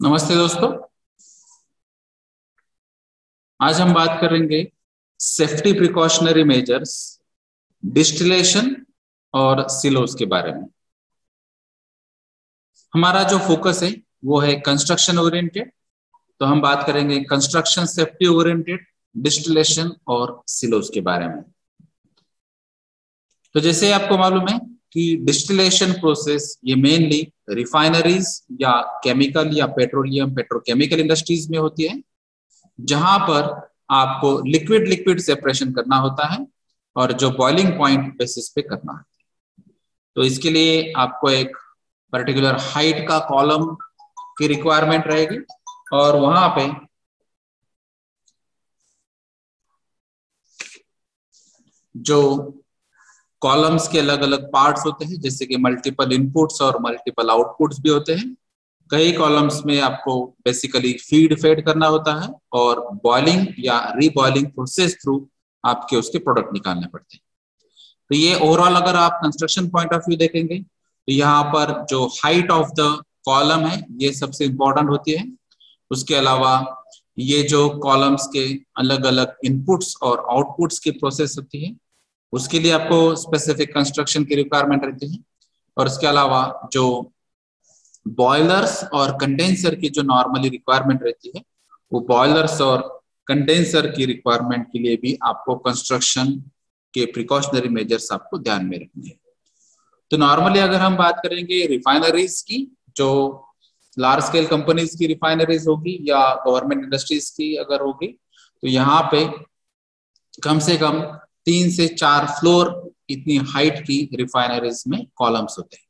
नमस्ते दोस्तों। आज हम बात करेंगे सेफ्टी प्रिकॉशनरी मेजर्स, डिस्टिलेशन और सिलोज के बारे में। हमारा जो फोकस है वो है कंस्ट्रक्शन ओरिएंटेड, तो हम बात करेंगे कंस्ट्रक्शन सेफ्टी ओरिएंटेड, डिस्टिलेशन और सिलोज के बारे में। तो जैसे आपको मालूम है कि डिस्टिलेशन प्रोसेस ये मेनली रिफाइनरीज या केमिकल या पेट्रोलियम पेट्रोकेमिकल इंडस्ट्रीज में होती है, जहां पर आपको लिक्विड लिक्विड सेपरेशन करना होता है और जो बॉइलिंग पॉइंट बेसिस पे करना है। तो इसके लिए आपको एक पर्टिकुलर हाइट का कॉलम की रिक्वायरमेंट रहेगी और वहां पे जो कॉलम्स के अलग अलग पार्ट्स होते हैं, जैसे कि मल्टीपल इनपुट्स और मल्टीपल आउटपुट्स भी होते हैं। कई कॉलम्स में आपको बेसिकली फीड फेड करना होता है और बॉइलिंग या रीबॉइलिंग प्रोसेस थ्रू आपके उसके प्रोडक्ट निकालने पड़ते हैं। तो ये ओवरऑल अगर आप कंस्ट्रक्शन पॉइंट ऑफ व्यू देखेंगे तो यहाँ पर जो हाइट ऑफ द कॉलम है ये सबसे इंपॉर्टेंट होती है। उसके अलावा ये जो कॉलम्स के अलग अलग इनपुट्स और आउटपुट्स की प्रोसेस होती है उसके लिए आपको स्पेसिफिक कंस्ट्रक्शन की रिक्वायरमेंट रहती है। और इसके अलावा जो बॉयलर्स और कंडेंसर की जो नॉर्मली रिक्वायरमेंट रहती है वो बॉयलर्स और कंडेंसर की रिक्वायरमेंट के लिए भी आपको कंस्ट्रक्शन के प्रिकॉशनरी मेजर्स आपको ध्यान में रखने हैं। तो नॉर्मली अगर हम बात करेंगे रिफाइनरीज की, जो लार्ज स्केल कंपनीज की रिफाइनरीज होगी या गवर्नमेंट इंडस्ट्रीज की अगर होगी, तो यहाँ पे कम से कम 3 से 4 फ्लोर इतनी हाइट की रिफाइनरीज में कॉलम्स होते हैं।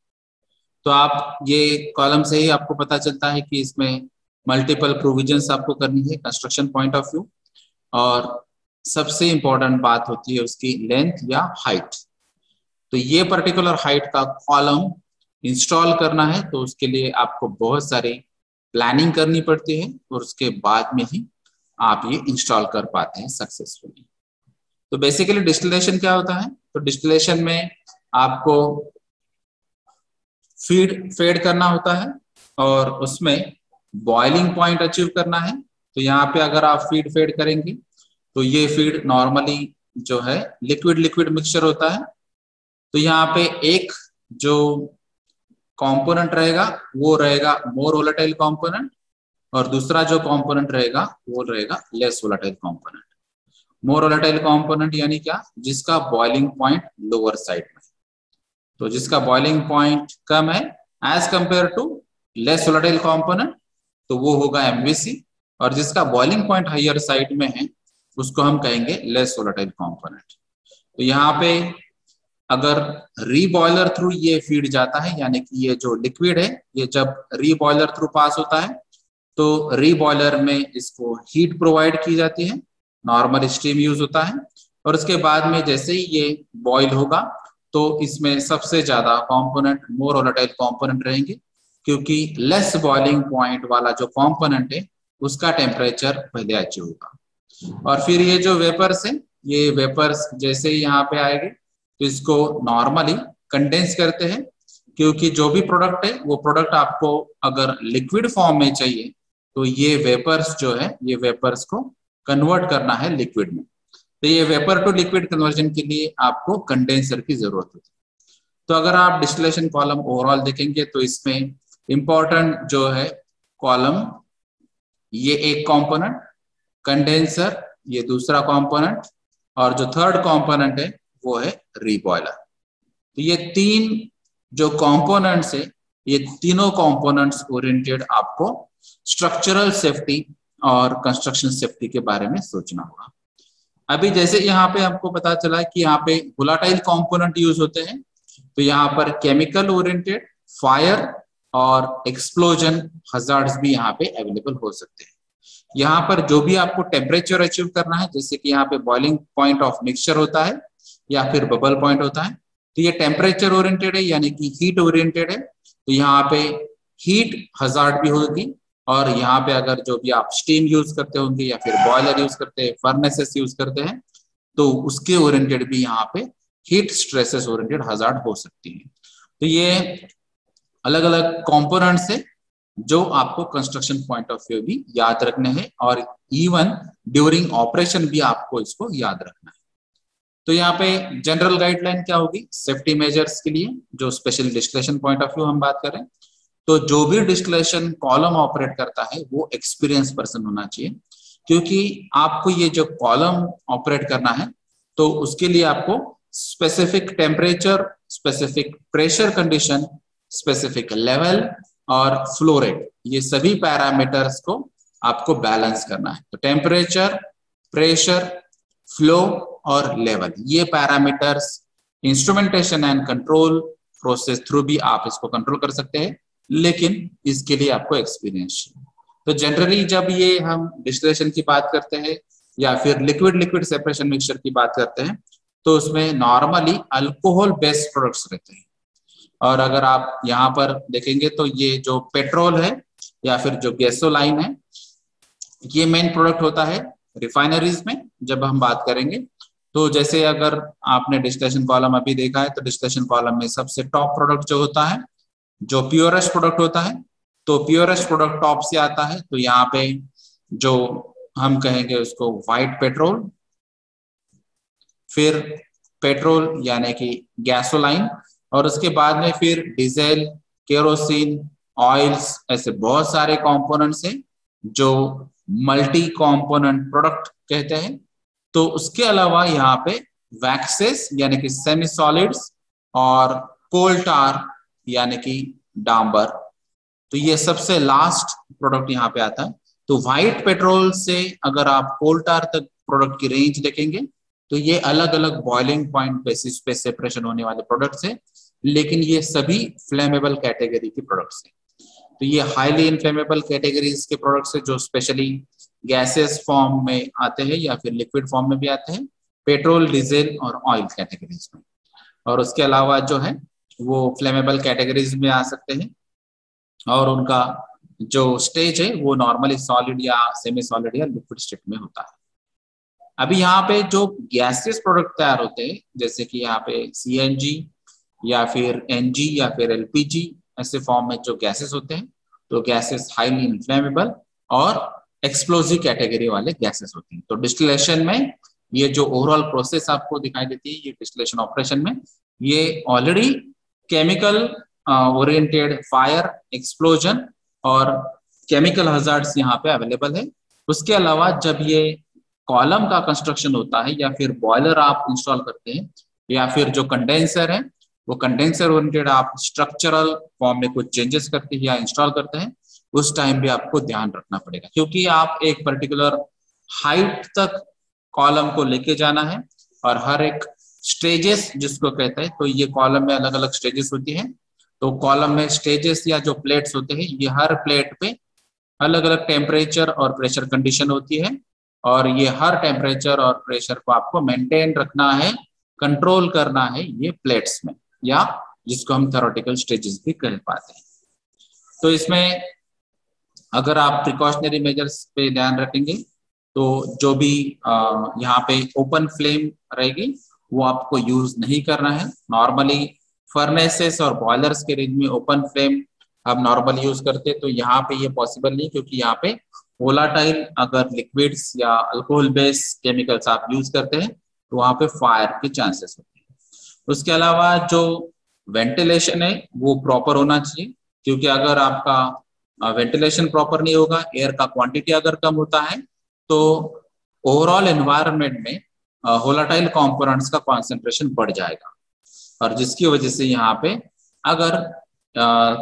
तो आप ये कॉलम से ही आपको पता चलता है कि इसमें मल्टीपल प्रोविजंस आपको करनी है कंस्ट्रक्शन पॉइंट ऑफ व्यू, और सबसे इंपॉर्टेंट बात होती है उसकी लेंथ या हाइट। तो ये पर्टिकुलर हाइट का कॉलम इंस्टॉल करना है तो उसके लिए आपको बहुत सारी प्लानिंग करनी पड़ती है और उसके बाद में ही आप ये इंस्टॉल कर पाते हैं सक्सेसफुली। तो बेसिकली डिस्टिलेशन क्या होता है? तो डिस्टिलेशन में आपको फीड फेड करना होता है और उसमें बॉइलिंग पॉइंट अचीव करना है। तो यहाँ पे अगर आप फीड फेड करेंगे तो ये फीड नॉर्मली जो है लिक्विड लिक्विड मिक्सचर होता है। तो यहाँ पे एक जो कंपोनेंट रहेगा वो रहेगा मोर वोलेटाइल कंपोनेंट और दूसरा जो कंपोनेंट रहेगा वो रहेगा लेस वोलेटाइल कंपोनेंट। मोर वोलेटाइल कंपोनेंट यानी क्या? जिसका बॉइलिंग पॉइंट लोअर साइड में, तो जिसका बॉइलिंग पॉइंट कम है as compare to less volatile component, तो वो होगा एमवीसी, और जिसका बॉइलिंग पॉइंट हायर साइड में है उसको हम कहेंगे लेस वोलेटाइल कंपोनेंट। तो यहाँ पे अगर रीबॉयलर थ्रू ये फीड जाता है, यानी कि ये जो लिक्विड है ये जब रीबॉयलर थ्रू पास होता है तो रीबॉयलर में इसको हीट प्रोवाइड की जाती है, नॉर्मल स्टीम यूज होता है, और उसके बाद में जैसे ही ये बॉयल होगा तो इसमें सबसे ज्यादा कंपोनेंट मोर वोलेटाइल कंपोनेंट रहेंगे, क्योंकि लेस बॉइलिंग पॉइंट वाला जो कंपोनेंट है उसका टेम्परेचर पहले अचीव होगा। और फिर ये जो वेपर्स है ये वेपर्स जैसे ही यहाँ पे आएंगे तो इसको नॉर्मली कंडेंस करते हैं, क्योंकि जो भी प्रोडक्ट है वो प्रोडक्ट आपको अगर लिक्विड फॉर्म में चाहिए तो ये वेपर्स जो है ये वेपर्स को कन्वर्ट करना है लिक्विड में। तो ये वेपर टू लिक्विड कन्वर्जन के लिए आपको कंडेंसर की जरूरत होती है। तो अगर आप डिस्टिलेशन कॉलम ओवरऑल देखेंगे तो इसमें इंपॉर्टेंट जो है कॉलम, ये एक कंपोनेंट, कंडेंसर ये दूसरा कंपोनेंट, और जो थर्ड कंपोनेंट है वो है रीबॉयलर। तो ये 3 जो कंपोनेंट्स है ये तीनों कंपोनेंट्स ओरिएंटेड आपको स्ट्रक्चरल सेफ्टी और कंस्ट्रक्शन सेफ्टी के बारे में सोचना होगा। अभी जैसे यहाँ पे आपको पता चला कि यहाँ पे वोलेटाइल कंपोनेंट यूज होते हैं, तो यहाँ पर केमिकल ओरिएंटेड, फायर और एक्सप्लोजन हजार्ड्स भी यहाँ पे अवेलेबल हो सकते हैं। यहाँ पर जो भी आपको टेम्परेचर अचीव करना है, जैसे कि यहाँ पे बॉइलिंग पॉइंट ऑफ मिक्सचर होता है या फिर बबल पॉइंट होता है, तो ये टेम्परेचर ओरिएंटेड है यानी कि हीट ओरिएंटेड है। तो यहाँ पे हीट हजार्ड भी होगी, और यहाँ पे अगर जो भी आप स्टीम यूज करते होंगे या फिर बॉयलर यूज करते हैं, फर्नेसेस यूज करते हैं, तो उसके ओरिएंटेड भी यहाँ पे हीट स्ट्रेसेस ओरिएंटेड हजार्ड हो सकती है। तो ये अलग अलग कंपोनेंट्स है जो आपको कंस्ट्रक्शन पॉइंट ऑफ व्यू भी याद रखने हैं और इवन ड्यूरिंग ऑपरेशन भी आपको इसको याद रखना है। तो यहाँ पे जनरल गाइडलाइन क्या होगी सेफ्टी मेजर्स के लिए, जो specially distillation point of view हम बात करें तो जो भी डिस्टिलेशन कॉलम ऑपरेट करता है वो एक्सपीरियंस पर्सन होना चाहिए, क्योंकि आपको ये जो कॉलम ऑपरेट करना है तो उसके लिए आपको specific temperature, specific pressure condition, specific level और फ्लो रेट, ये सभी पैरामीटर्स को आपको बैलेंस करना है। तो टेम्परेचर, प्रेशर, फ्लो और लेवल, ये parameters instrumentation and control process through भी आप इसको कंट्रोल कर सकते हैं, लेकिन इसके लिए आपको एक्सपीरियंस चाहिए। तो जनरली जब ये हम डिस्टिलेशन की बात करते हैं या फिर लिक्विड लिक्विड सेपरेशन मिक्सचर की बात करते हैं तो उसमें नॉर्मली अल्कोहल बेस्ड प्रोडक्ट्स रहते हैं। और अगर आप यहाँ पर देखेंगे तो ये जो पेट्रोल है या फिर जो गैसोलाइन है ये मेन प्रोडक्ट होता है रिफाइनरीज में जब हम बात करेंगे। तो जैसे अगर आपने डिस्टिलेशन कॉलम अभी देखा है तो डिस्टिलेशन कॉलम में सबसे टॉप प्रोडक्ट जो होता है जो प्योरेस्ट प्रोडक्ट होता है, तो प्योरेस्ट प्रोडक्ट टॉप से आता है। तो यहाँ पे जो हम कहेंगे उसको व्हाइट पेट्रोल, फिर पेट्रोल यानी कि गैसोलाइन, और उसके बाद में फिर डीजल, केरोसिन, ऑयल्स, ऐसे बहुत सारे कंपोनेंट्स हैं जो मल्टी कंपोनेंट प्रोडक्ट कहते हैं। तो उसके अलावा यहाँ पे वैक्सेस यानी कि सेमी सॉलिड्स और कोल टार यानी कि डांबर, तो ये सबसे लास्ट प्रोडक्ट यहाँ पे आता है। तो व्हाइट पेट्रोल से अगर आप कोल टार तक प्रोडक्ट की रेंज देखेंगे तो ये अलग अलग बॉइलिंग पॉइंट बेसिस पे सेपरेशन होने वाले प्रोडक्ट्स हैं, लेकिन ये सभी फ्लेमेबल कैटेगरी के प्रोडक्ट्स हैं। तो ये हाईली इनफ्लेमेबल कैटेगरीज के प्रोडक्ट्स है जो स्पेशली गैसेस फॉर्म में आते हैं या फिर लिक्विड फॉर्म में भी आते हैं, पेट्रोल, डीजल और ऑयल कैटेगरीज में। और उसके अलावा जो है वो फ्लेमेबल कैटेगरीज में आ सकते हैं और उनका जो स्टेज है वो नॉर्मली सॉलिड या सेमी सॉलिड या लिक्विड स्टेट में होता है। अभी यहाँ पे जो गैसेस प्रोडक्ट तैयार होते हैं जैसे कि यहाँ पे सीएनजी या फिर एनजी या फिर एलपीजी, ऐसे फॉर्म में जो गैसेस होते हैं तो गैसेस हाईली इन्फ्लेमेबल और एक्सप्लोजिव कैटेगरी वाले गैसेस होते हैं। तो डिस्टिलेशन में ये जो ओवरऑल प्रोसेस आपको दिखाई देती है ये डिस्टिलेशन ऑपरेशन में ये already chemical oriented fire, explosion और केमिकल हजार्ड्स यहाँ पे अवेलेबल है। उसके अलावा जब ये कॉलम का कंस्ट्रक्शन होता है या फिर बॉयलर आप इंस्टॉल करते हैं या फिर जो कंडेंसर है वो कंडेंसर ओरिएंटेड आप स्ट्रक्चरल फॉर्म में कुछ चेंजेस करते हैं या इंस्टॉल करते हैं, उस टाइम भी आपको ध्यान रखना पड़ेगा क्योंकि आप एक पर्टिकुलर हाइट तक कॉलम को लेके जाना है और हर एक स्टेजेस जिसको कहते हैं, तो ये कॉलम में अलग अलग स्टेजेस होती हैं। तो कॉलम में स्टेजेस या जो प्लेट्स होते हैं ये हर प्लेट पे अलग अलग टेम्परेचर और प्रेशर कंडीशन होती है और ये हर टेम्परेचर और प्रेशर को आपको मेंटेन रखना है, कंट्रोल करना है ये प्लेट्स में, या जिसको हम थ्योरेटिकल स्टेजेस भी कह पाते हैं। तो इसमें अगर आप प्रिकॉशनरी मेजर्स पे ध्यान रखेंगे तो जो भी यहाँ पे ओपन फ्लेम रहेगी वो आपको यूज नहीं करना है। नॉर्मली फर्नेसेस और बॉयलर्स के रेंज में ओपन फ्लेम हम नॉर्मल यूज करते हैं, तो यहाँ पे ये पॉसिबल नहीं क्योंकि यहाँ पे वोलाटाइल अगर लिक्विड्स या अल्कोहल बेस्ड केमिकल्स आप यूज करते हैं तो वहाँ पे फायर के चांसेस होते हैं। उसके अलावा जो वेंटिलेशन है वो प्रॉपर होना चाहिए क्योंकि अगर आपका वेंटिलेशन प्रॉपर नहीं होगा, एयर का क्वांटिटी अगर कम होता है तो ओवरऑल एनवायरनमेंट में वोलाटाइल कंपोनेंट्स का कॉन्सेंट्रेशन बढ़ जाएगा और जिसकी वजह से यहाँ पे अगर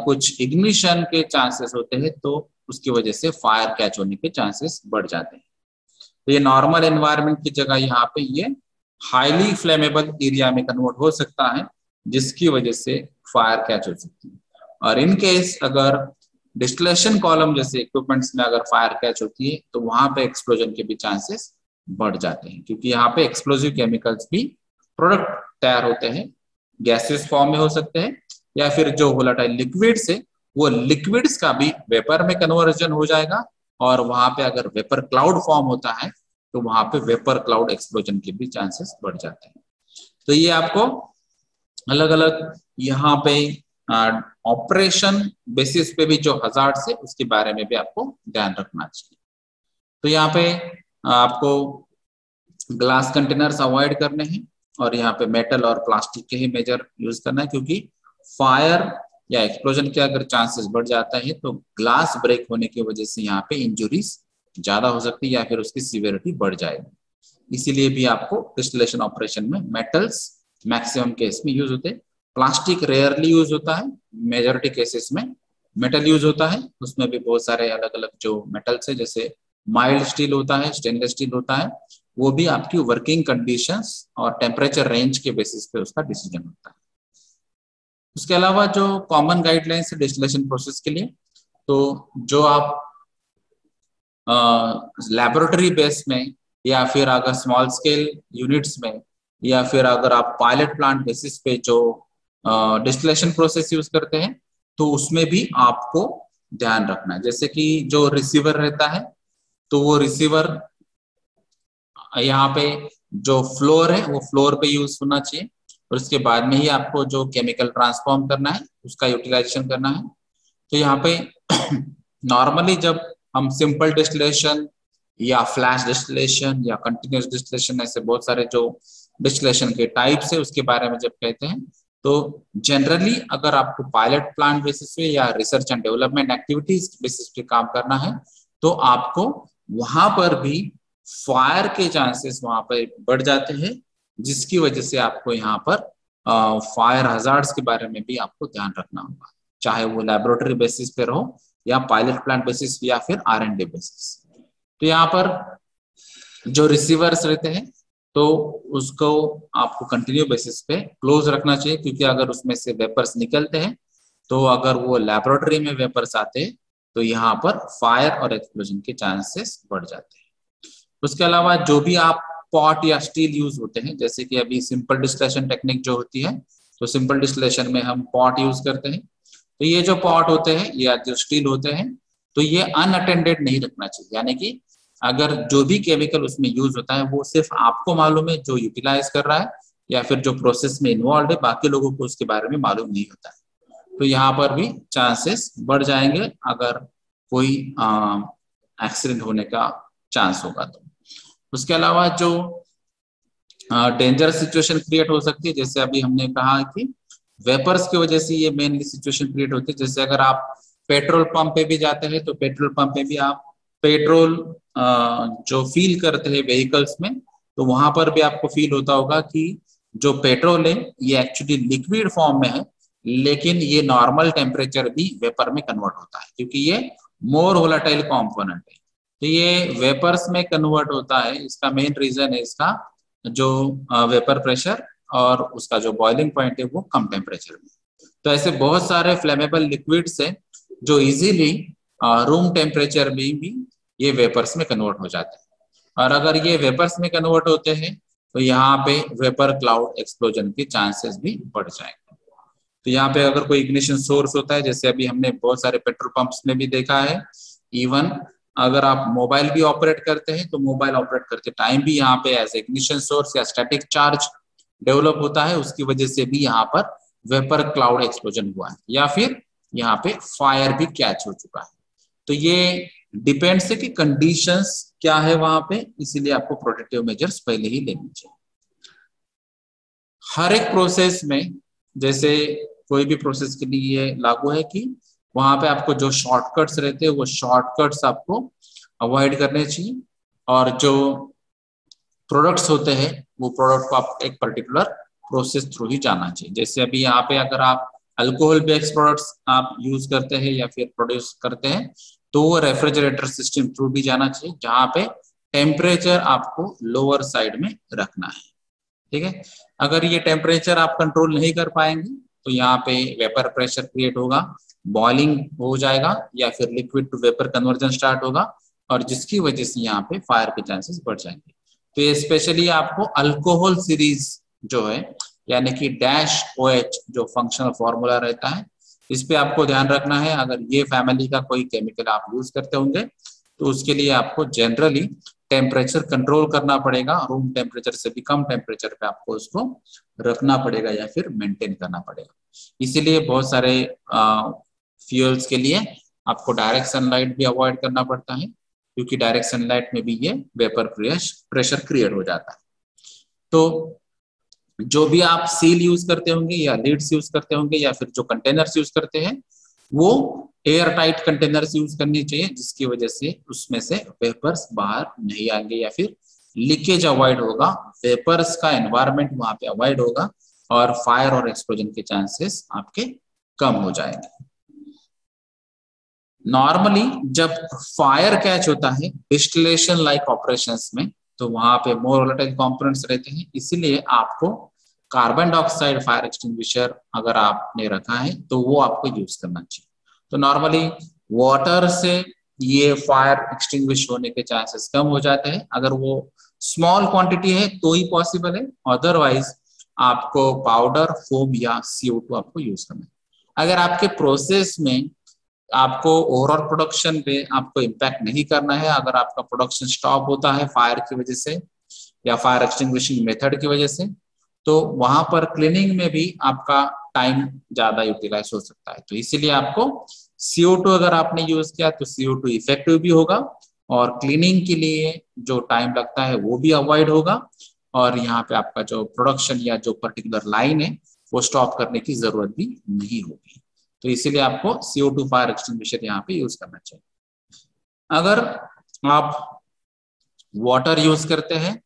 कुछ इग्निशन के चांसेस होते हैं तो उसकी वजह से फायर कैच होने के चांसेस बढ़ जाते हैं। तो ये नॉर्मल एनवायरनमेंट की जगह यहाँ पे ये हाईली फ्लेमेबल एरिया में कन्वर्ट हो सकता है जिसकी वजह से फायर कैच हो सकती है। और इन केस अगर डिस्टिलेशन कॉलम जैसे इक्विपमेंट्स में अगर फायर कैच होती है तो वहां पे एक्सप्लोजन के भी चांसेस बढ़ जाते हैं क्योंकि यहाँ पे एक्सप्लोजिव केमिकल्स भी प्रोडक्ट तैयार होते हैं, गैसेस फॉर्म में हो सकते हैं या फिर जो वोलेटाइल लिक्विड्स है वो लिक्विड्स का भी वेपर में कन्वर्जन हो जाएगा और वहां पे अगर वेपर क्लाउड फॉर्म होता है तो वहां पे वेपर क्लाउड एक्सप्लोजन के भी चांसेस बढ़ जाते हैं। तो ये आपको अलग अलग यहाँ पे ऑपरेशन बेसिस पे भी जो हजार्ड है उसके बारे में भी आपको ध्यान रखना चाहिए। तो यहाँ पे आपको ग्लास कंटेनर्स अवॉइड करने हैं और यहाँ पे मेटल और प्लास्टिक के ही मेजर यूज करना है, क्योंकि फायर या एक्सप्लोजन के अगर चांसेस बढ़ जाता है तो ग्लास ब्रेक होने की वजह से यहाँ पे इंजुरीज ज्यादा हो सकती है या फिर उसकी सीवियरिटी बढ़ जाएगी। इसीलिए भी आपको डिस्टिलेशन ऑपरेशन में मेटल्स मैक्सिमम केस में यूज होते हैं। प्लास्टिक रेयरली यूज होता है, मेजोरिटी केसेस में मेटल यूज होता है। उसमें भी बहुत सारे अलग अलग जो मेटल्स है, जैसे माइल्ड स्टील होता है, स्टेनलेस स्टील होता है, वो भी आपकी वर्किंग कंडीशंस और टेम्परेचर रेंज के बेसिस पे उसका डिसीजन होता है। उसके अलावा जो कॉमन गाइडलाइंस है डिस्टिलेशन प्रोसेस के लिए, तो जो आप लैबोरेटरी बेस में या फिर अगर स्मॉल स्केल यूनिट्स में या फिर अगर आप पायलट प्लांट बेसिस पे जो डिस्टिलेशन प्रोसेस यूज करते हैं तो उसमें भी आपको ध्यान रखना है। जैसे कि जो रिसीवर रहता है तो वो रिसीवर यहाँ पे जो फ्लोर है वो फ्लोर पे यूज होना चाहिए और उसके बाद में ही आपको जो केमिकल ट्रांसफॉर्म करना है उसका यूटिलाइजेशन करना है। तो यहाँ पे नॉर्मली जब हम सिंपल डिस्टिलेशन या फ्लैश डिस्टिलेशन या कंटिन्यूस डिस्टिलेशन, ऐसे बहुत सारे जो डिस्टिलेशन के टाइप्स है उसके बारे में जब कहते हैं, तो जनरली अगर आपको पायलट प्लांट बेसिस पे या research and development activities basis पे काम करना है तो आपको वहां पर भी फायर के चांसेस वहां पर बढ़ जाते हैं, जिसकी वजह से आपको यहाँ पर फायर हजार्ड्स के बारे में भी आपको ध्यान रखना होगा, चाहे वो लेबोरेटरी बेसिस पे रहो या पायलट प्लांट बेसिस या फिर R&D बेसिस। तो यहाँ पर जो रिसीवर्स रहते हैं तो उसको आपको कंटिन्यू बेसिस पे क्लोज रखना चाहिए, क्योंकि अगर उसमें से वेपर्स निकलते हैं तो अगर वो लेबोरेटरी में वेपर्स आते हैं तो यहाँ पर फायर और एक्सप्लोजन के चांसेस बढ़ जाते हैं। उसके अलावा जो भी आप पॉट या स्टील यूज होते हैं, जैसे कि अभी सिंपल डिस्टिलेशन टेक्निक जो होती है, तो सिंपल डिस्टिलेशन में हम पॉट यूज करते हैं। तो ये जो पॉट होते हैं या जो स्टील होते हैं तो ये अनअटेंडेड नहीं रखना चाहिए, यानी कि अगर जो भी केमिकल उसमें यूज होता है वो सिर्फ आपको मालूम है जो यूटिलाइज कर रहा है या फिर जो प्रोसेस में इन्वॉल्व है, बाकी लोगों को उसके बारे में मालूम नहीं होता है। तो यहाँ पर भी चांसेस बढ़ जाएंगे अगर कोई एक्सीडेंट होने का चांस होगा तो। उसके अलावा जो डेंजरस सिचुएशन क्रिएट हो सकती है, जैसे अभी हमने कहा कि वेपर्स की वजह से ये मेनली सिचुएशन क्रिएट होती है। जैसे अगर आप पेट्रोल पंप पे भी जाते हैं तो पेट्रोल पंप पे भी आप पेट्रोल जो फील करते हैं व्हीकल्स में, तो वहां पर भी आपको फील होता होगा कि जो पेट्रोल है ये एक्चुअली लिक्विड फॉर्म में है, लेकिन ये नॉर्मल टेम्परेचर भी वेपर में कन्वर्ट होता है, क्योंकि ये मोर वोलेटाइल कॉम्पोनेंट है। तो ये वेपर्स में कन्वर्ट होता है, इसका मेन रीजन है इसका जो वेपर प्रेशर और उसका जो बॉइलिंग पॉइंट है वो कम टेम्परेचर में। तो ऐसे बहुत सारे फ्लेमेबल लिक्विड्स है जो इजीली रूम टेम्परेचर में भी ये वेपर्स में कन्वर्ट हो जाते हैं, और अगर ये वेपर्स में कन्वर्ट होते हैं तो यहाँ पे वेपर क्लाउड एक्सप्लोजन के चांसेस भी बढ़ जाएंगे। तो यहाँ पे अगर कोई इग्निशन सोर्स होता है, जैसे अभी हमने बहुत सारे पेट्रोल पंप्स में भी देखा है, इवन अगर आप मोबाइल भी ऑपरेट करते हैं तो मोबाइल ऑपरेट करते टाइम भी यहाँ पे एज इग्निशन सोर्स या स्टैटिक चार्ज डेवलप होता है, उसकी वजह से भी यहाँ पर वेपर क्लाउड एक्सप्लोजन हुआ है या फिर यहाँ पे फायर भी कैच हो चुका है। तो ये डिपेंड्स है कि कंडीशंस क्या है वहां पे, इसीलिए आपको प्रोटेक्टिव मेजर्स पहले ही लेने चाहिए। हर एक प्रोसेस में, जैसे कोई भी प्रोसेस के लिए लागू है कि वहां पे आपको जो शॉर्टकट्स रहते हैं वो शॉर्टकट्स आपको अवॉइड करने चाहिए, और जो प्रोडक्ट्स होते हैं वो प्रोडक्ट को आप एक पर्टिकुलर प्रोसेस थ्रू ही जाना चाहिए। जैसे अभी यहाँ पे अगर आप अल्कोहल बेस्ड प्रोडक्ट्स आप यूज करते हैं या फिर प्रोड्यूस करते हैं तो वो रेफ्रिजरेटर सिस्टम थ्रू भी जाना चाहिए, जहाँ पे टेम्परेचर आपको लोअर साइड में रखना है। ठीक है, अगर ये टेम्परेचर आप कंट्रोल नहीं कर पाएंगे तो यहाँ पे वेपर प्रेशर क्रिएट होगा, बॉइलिंग हो जाएगा या फिर liquid to vapour conversion start होगा, और जिसकी वजह से यहाँ पे फायर के चांसेस बढ़ जाएंगे। तो ये स्पेशली आपको अल्कोहल सीरीज जो है, यानी कि -OH जो फंक्शनल फॉर्मूला रहता है, इस पे आपको ध्यान रखना है। अगर ये फैमिली का कोई केमिकल आप यूज करते होंगे तो उसके लिए आपको जनरली टेम्परेचर कंट्रोल करना पड़ेगा, रूम टेम्परेचर से भी कम टेम्परेचर पे आपको उसको रखना पड़ेगा या फिर मेंटेन करना पड़ेगा। इसीलिए बहुत सारे फ्यूल्स के लिए आपको डायरेक्ट सनलाइट भी अवॉइड करना पड़ता है, क्योंकि डायरेक्ट सनलाइट में भी ये वेपर प्रेशर क्रिएट हो जाता है। तो जो भी आप सील यूज करते होंगे या लीड्स यूज करते होंगे या फिर जो कंटेनर्स यूज करते हैं वो एयर टाइट कंटेनर्स यूज करनी चाहिए, जिसकी वजह से उसमें से वेपर्स बाहर नहीं आएंगे या फिर लीकेज अवॉइड होगा, वेपर्स का एनवायरमेंट वहां पे अवॉइड होगा और फायर और एक्सप्लोजन के चांसेस आपके कम हो जाएंगे। नॉर्मली जब फायर कैच होता है डिस्टिलेशन लाइक ऑपरेशंस में, तो वहां पे मोर वोलेटाइल कंपोनेंट्स रहते हैं, इसीलिए आपको कार्बन डाइऑक्साइड फायर एक्सटिंग्विशर अगर आपने रखा है तो वो आपको यूज करना चाहिए। तो नॉर्मली वाटर से ये फायर एक्सटिंग्विश होने के चांसेस कम हो जाते हैं, अगर वो स्मॉल क्वांटिटी है तो ही पॉसिबल है, अदरवाइज आपको पाउडर, फोम या CO2 आपको यूज करना है। अगर आपके प्रोसेस में आपको ओवरऑल प्रोडक्शन पे आपको इम्पैक्ट नहीं करना है, अगर आपका प्रोडक्शन स्टॉप होता है फायर की वजह से या फायर एक्सटिंग्विशिंग मेथड की वजह से, तो वहां पर क्लीनिंग में भी आपका टाइम ज्यादा यूटिलाइज हो सकता है। तो इसीलिए आपको CO2 अगर आपने यूज किया तो CO2 इफेक्टिव भी होगा और क्लीनिंग के लिए जो टाइम लगता है वो भी अवॉइड होगा, और यहाँ पे आपका जो प्रोडक्शन या जो पर्टिकुलर लाइन है वो स्टॉप करने की जरूरत भी नहीं होगी। तो इसीलिए आपको CO2 फायर एक्सटिंग्विशर यहाँ पे यूज करना चाहिए। अगर आप वाटर यूज करते हैं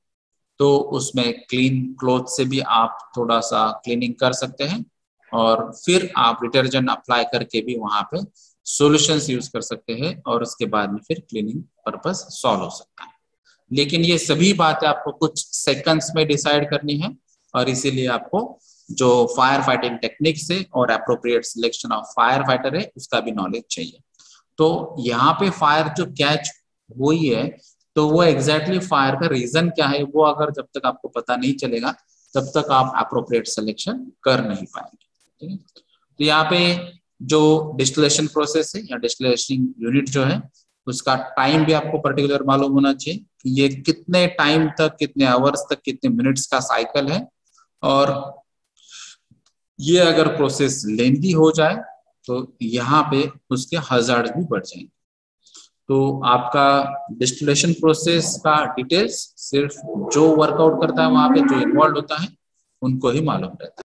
तो उसमें क्लीन क्लॉथ से भी आप थोड़ा सा क्लीनिंग कर सकते हैं, और फिर आप डिटर्जेंट अप्लाई करके भी वहां पे सॉल्यूशंस यूज कर सकते हैं, और उसके बाद में फिर क्लीनिंग पर्पस सॉल्व हो सकता है। लेकिन ये सभी बातें आपको कुछ सेकंड्स में डिसाइड करनी है, और इसीलिए आपको जो फायर फाइटिंग टेक्निक से और appropriate selection of fire fighter है उसका भी नॉलेज चाहिए। तो यहाँ पे फायर जो कैच हुई है तो वो एग्जैक्टली फायर का रीजन क्या है, वो अगर जब तक आपको पता नहीं चलेगा तब तक आप अप्रोप्रिएट सिलेक्शन कर नहीं पाएंगे। ठीक है, तो यहाँ पे जो डिस्टिलेशन प्रोसेस है या डिस्टिलेशन यूनिट जो है उसका टाइम भी आपको पर्टिकुलर मालूम होना चाहिए कि ये कितने टाइम तक, कितने आवर्स तक, कितने मिनट्स का साइकिल है, और ये अगर प्रोसेस लेंथी हो जाए तो यहाँ पे उसके हजार्ड भी बढ़ जाएंगे। तो आपका डिस्टिलेशन प्रोसेस का डिटेल्स सिर्फ जो वर्कआउट करता है वहां पे जो इन्वॉल्व होता है उनको ही मालूम रहता है।